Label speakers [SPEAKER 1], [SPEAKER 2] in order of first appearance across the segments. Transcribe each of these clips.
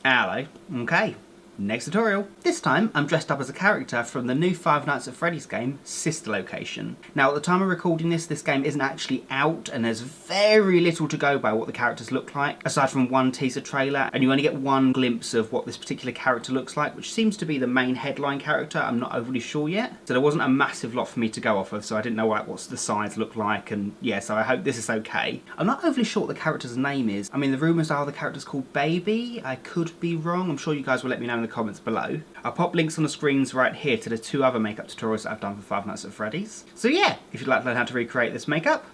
[SPEAKER 1] Hello. Okay. Next tutorial. This time, I'm dressed up as a character from the new Five Nights at Freddy's game, Sister Location. Now, at the time of recording this game isn't actually out, and there's very little to go by what the characters look like, aside from one teaser trailer, and you only get one glimpse of what this particular character looks like, which seems to be the main headline character. I'm not overly sure yet. So there wasn't a massive lot for me to go off of, so I didn't know what the sides look like, and yeah, so I hope this is okay. I'm not overly sure what the character's name is. I mean, the rumours are the character's called Baby. I could be wrong. I'm sure you guys will let me know in the comments below. I'll pop links on the screens right here to the 2 other makeup tutorials that I've done for Five Nights at Freddy's. So yeah, if you'd like to learn how to recreate this makeup,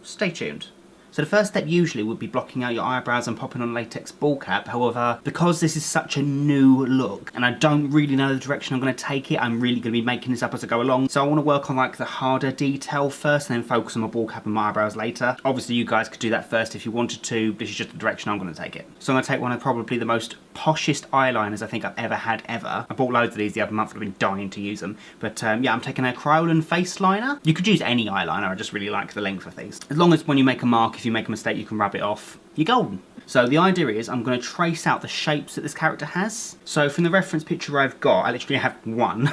[SPEAKER 1] stay tuned. So the first step usually would be blocking out your eyebrows and popping on a latex ball cap. However, because this is such a new look and I don't really know the direction I'm going to take it, I'm really going to be making this up as I go along. So I want to work on like the harder detail first and then focus on my ball cap and my eyebrows later. Obviously you guys could do that first if you wanted to. This is just the direction I'm going to take it. So I'm going to take one of probably the most poshest eyeliners I think I've ever had ever. I bought loads of these the other month and I've been dying to use them. But yeah, I'm taking a Kryolan face liner. You could use any eyeliner, I just really like the length of these. As long as when you make a mark, if you make a mistake, you can rub it off. You're golden. So the idea is I'm going to trace out the shapes that this character has. So from the reference picture I've got, I literally have one.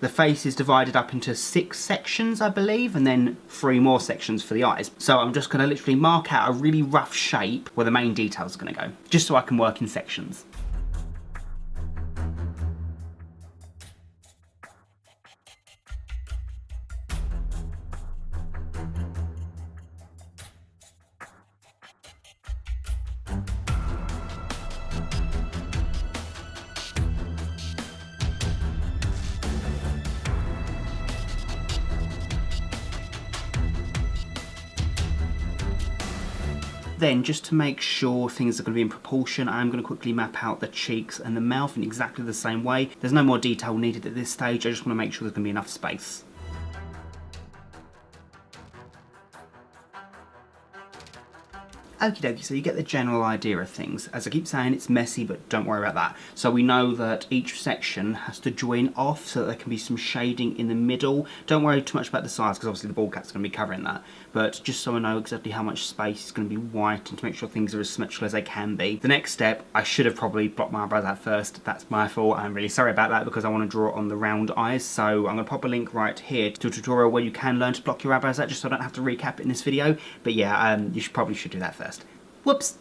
[SPEAKER 1] The face is divided up into 6 sections, I believe, and then 3 more sections for the eyes. So I'm just going to literally mark out a really rough shape where the main details are going to go, just so I can work in sections. Then, just to make sure things are going to be in proportion, I'm going to quickly map out the cheeks and the mouth in exactly the same way. There's no more detail needed at this stage, I just want to make sure there's going to be enough space. Okie dokie, so you get the general idea of things. As I keep saying, it's messy, but don't worry about that. So we know that each section has to join off so that there can be some shading in the middle. Don't worry too much about the size, because obviously the ball cap's going to be covering that. But just so I know exactly how much space is going to be white and to make sure things are as symmetrical as they can be. The next step, I should have probably blocked my eyebrows out first. That's my fault. I'm really sorry about that because I want to draw on the round eyes. So I'm going to pop a link right here to a tutorial where you can learn to block your eyebrows out, just so I don't have to recap it in this video. But yeah, you probably should do that first. Whoops!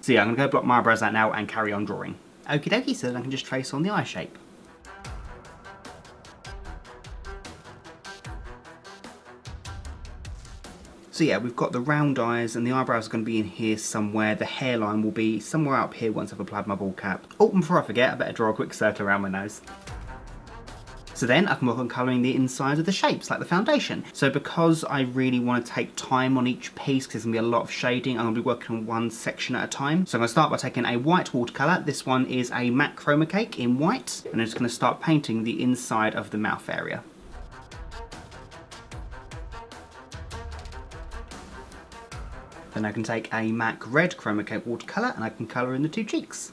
[SPEAKER 1] So yeah, I'm going to go block my eyebrows out now and carry on drawing. Okie dokie, so then I can just trace on the eye shape. So yeah, we've got the round eyes and the eyebrows are going to be in here somewhere. The hairline will be somewhere up here once I've applied my ball cap. Oh, and before I forget, I better draw a quick circle around my nose. So then I can work on colouring the inside of the shapes, like the foundation. So because I really want to take time on each piece, because there's going to be a lot of shading, I'm going to be working on one section at a time. So I'm going to start by taking a white watercolour. This one is a M.A.C Chroma cake in white. And I'm just going to start painting the inside of the mouth area. Then I can take a M.A.C red Chroma cake watercolour and I can colour in the 2 cheeks.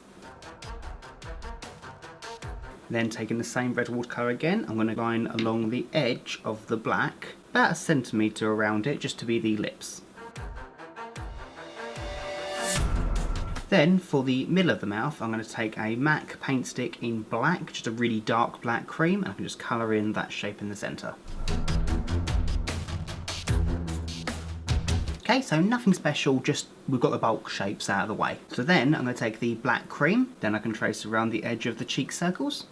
[SPEAKER 1] Then taking the same red watercolour again, I'm going to line along the edge of the black, about a centimetre around it, just to be the lips. Then for the middle of the mouth, I'm going to take a M.A.C paint stick in black, just a really dark black cream, and I can just colour in that shape in the centre. Okay, so nothing special, just we've got the bulk shapes out of the way. So then I'm going to take the black cream, then I can trace around the edge of the cheek circles.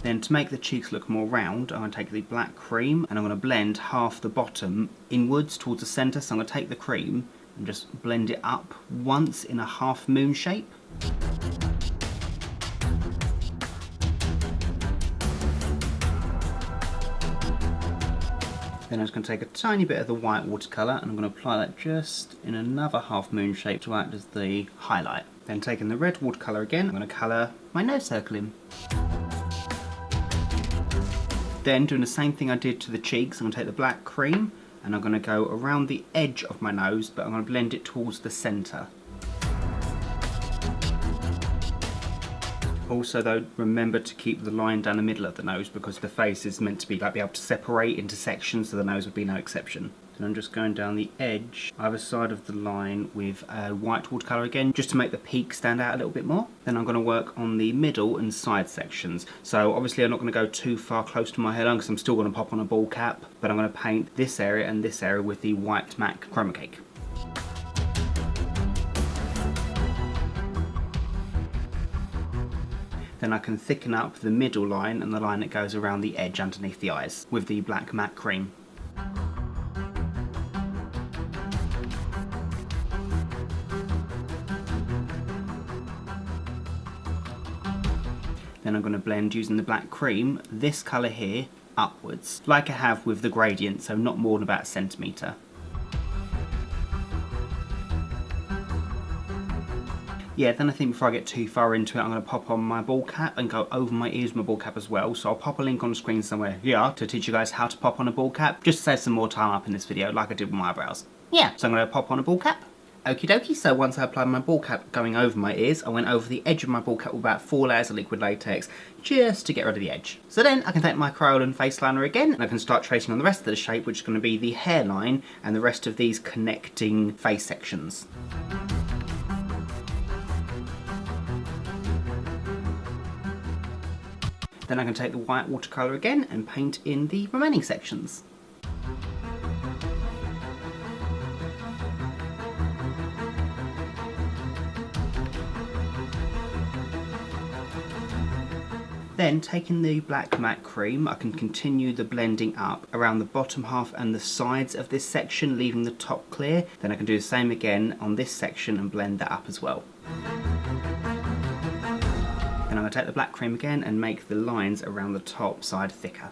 [SPEAKER 1] Then to make the cheeks look more round, I'm going to take the black cream and I'm going to blend half the bottom inwards towards the centre. So I'm going to take the cream and just blend it up once in a half moon shape. Then I'm just going to take a tiny bit of the white watercolour and I'm going to apply that just in another half moon shape to act as the highlight. Then taking the red watercolour again, I'm going to colour my nose circle in. Then doing the same thing I did to the cheeks, I'm going to take the black cream and I'm going to go around the edge of my nose, but I'm going to blend it towards the centre. Also though, remember to keep the line down the middle of the nose because the face is meant to be be able to separate into sections, so the nose would be no exception. Then I'm just going down the edge, either side of the line with a white watercolour again, just to make the peak stand out a little bit more. Then I'm going to work on the middle and side sections. So obviously I'm not going to go too far close to my hairline because I'm still going to pop on a ball cap, but I'm going to paint this area and this area with the white M.A.C Chroma cake. Then I can thicken up the middle line and the line that goes around the edge underneath the eyes with the black matte cream. Then I'm going to blend using the black cream, this colour here, upwards, like I have with the gradient, so not more than about a centimetre. Yeah, then I think before I get too far into it, I'm going to pop on my ball cap and go over my ears with my ball cap as well. So I'll pop a link on the screen somewhere here to teach you guys how to pop on a ball cap, just to save some more time up in this video like I did with my eyebrows. Yeah, so I'm going to pop on a ball cap. Okie dokie, so once I applied my ball cap going over my ears, I went over the edge of my ball cap with about 4 layers of liquid latex, just to get rid of the edge. So then I can take my Kryolan face liner again, and I can start tracing on the rest of the shape, which is going to be the hairline and the rest of these connecting face sections. Then I can take the white watercolour again and paint in the remaining sections. Then, taking the black matte cream, I can continue the blending up around the bottom half and the sides of this section, leaving the top clear. Then I can do the same again on this section and blend that up as well. And I'm going to take the black cream again and make the lines around the top side thicker.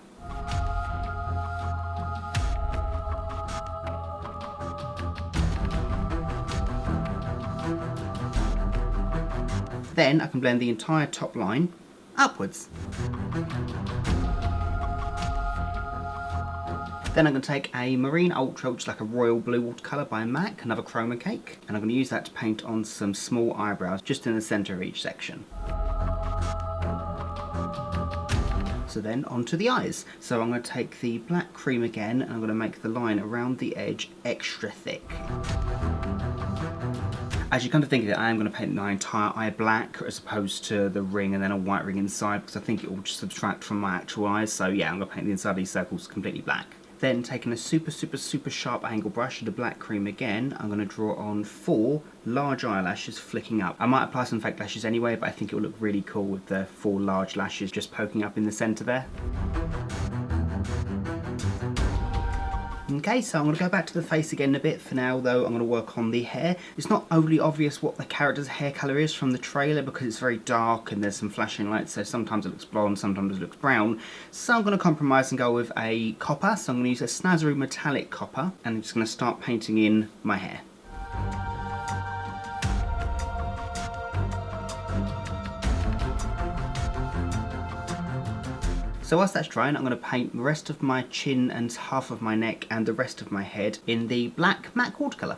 [SPEAKER 1] Then I can blend the entire top line upwards. Then I'm going to take a Marine Ultra, which is like a royal blue watercolour by M.A.C, another Chroma cake, and I'm going to use that to paint on some small eyebrows just in the centre of each section. So then onto the eyes. So I'm going to take the black cream again and I'm going to make the line around the edge extra thick. As you come to think of it, I am going to paint my entire eye black as opposed to the ring and then a white ring inside, because I think it will just subtract from my actual eyes. So yeah, I'm going to paint the inside of these circles completely black. Then taking a super sharp angle brush with the black cream again, I'm going to draw on 4 large eyelashes flicking up. I might apply some fake lashes anyway, but I think it will look really cool with the 4 large lashes just poking up in the centre there. Okay, so I'm going to go back to the face again a bit. For now though, I'm going to work on the hair. It's not overly obvious what the character's hair colour is from the trailer because it's very dark and there's some flashing lights, so sometimes it looks blonde, sometimes it looks brown. So I'm going to compromise and go with a copper. So I'm going to use a Snazaroo metallic copper and I'm just going to start painting in my hair. So whilst that's drying, I'm going to paint the rest of my chin and half of my neck and the rest of my head in the black matte watercolour.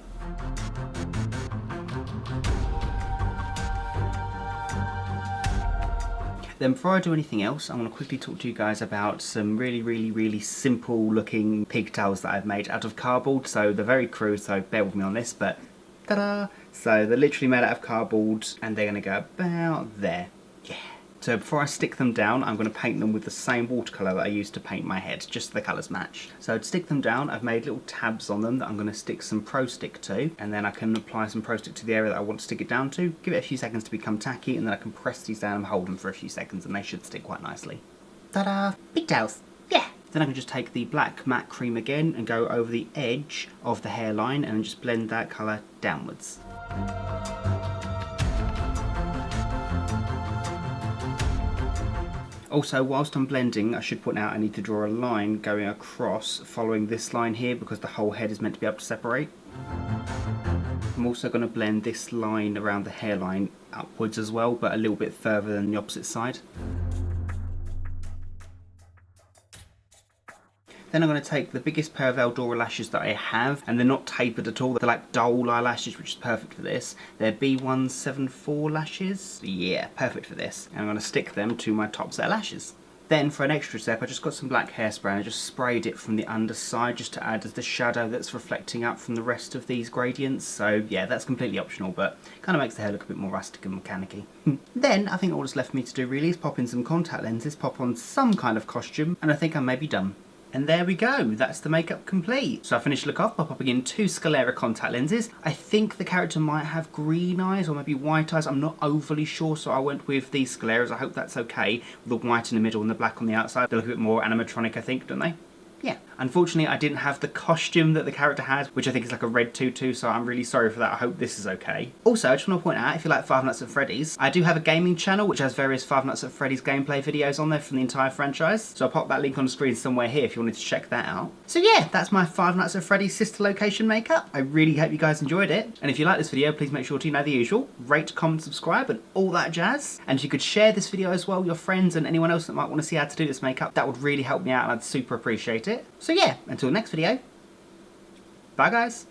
[SPEAKER 1] Then before I do anything else, I want to quickly talk to you guys about some really simple looking pigtails that I've made out of cardboard. So they're very crude, so bear with me on this, but ta-da! So they're literally made out of cardboard and they're going to go about there. Yeah. So before I stick them down, I'm going to paint them with the same watercolour that I used to paint my head, just so the colours match. So to stick them down, I've made little tabs on them that I'm going to stick some Pro Stick to, and then I can apply some Pro Stick to the area that I want to stick it down to, give it a few seconds to become tacky, and then I can press these down and hold them for a few seconds, and they should stick quite nicely. Ta-da! Pigtails! Yeah! Then I can just take the black matte cream again and go over the edge of the hairline and just blend that colour downwards. Also, whilst I'm blending, I should point out I need to draw a line going across following this line here because the whole head is meant to be able to separate. I'm also going to blend this line around the hairline upwards as well, but a little bit further than the opposite side. Then I'm going to take the biggest pair of Eldora lashes that I have, and they're not tapered at all, they're like dull eyelashes, which is perfect for this. They're B174 lashes, yeah, perfect for this. And I'm going to stick them to my top set of lashes. Then for an extra step, I just got some black hairspray and I just sprayed it from the underside just to add as the shadow that's reflecting up from the rest of these gradients. So yeah, that's completely optional, but kind of makes the hair look a bit more rustic and mechanic-y. Then I think all that's left for me to do really is pop in some contact lenses, pop on some kind of costume, and I think I may be done. And there we go, that's the makeup complete. So I finished the look off by popping in 2 Scalera contact lenses. I think the character might have green eyes or maybe white eyes, I'm not overly sure, so I went with these Scaleras. I hope that's okay, with the white in the middle and the black on the outside. They look a bit more animatronic, I think, don't they? Yeah. Unfortunately, I didn't have the costume that the character has, which I think is like a red tutu, so I'm really sorry for that. I hope this is okay. Also, I just want to point out, if you like Five Nights at Freddy's, I do have a gaming channel which has various Five Nights at Freddy's gameplay videos on there from the entire franchise. So I'll pop that link on the screen somewhere here if you wanted to check that out. So yeah, that's my Five Nights at Freddy's sister location makeup. I really hope you guys enjoyed it. And if you like this video, please make sure to know the usual. Rate, comment, subscribe, and all that jazz. And if you could share this video as well with your friends and anyone else that might want to see how to do this makeup, that would really help me out and I'd super appreciate it. So yeah, until next video, bye guys.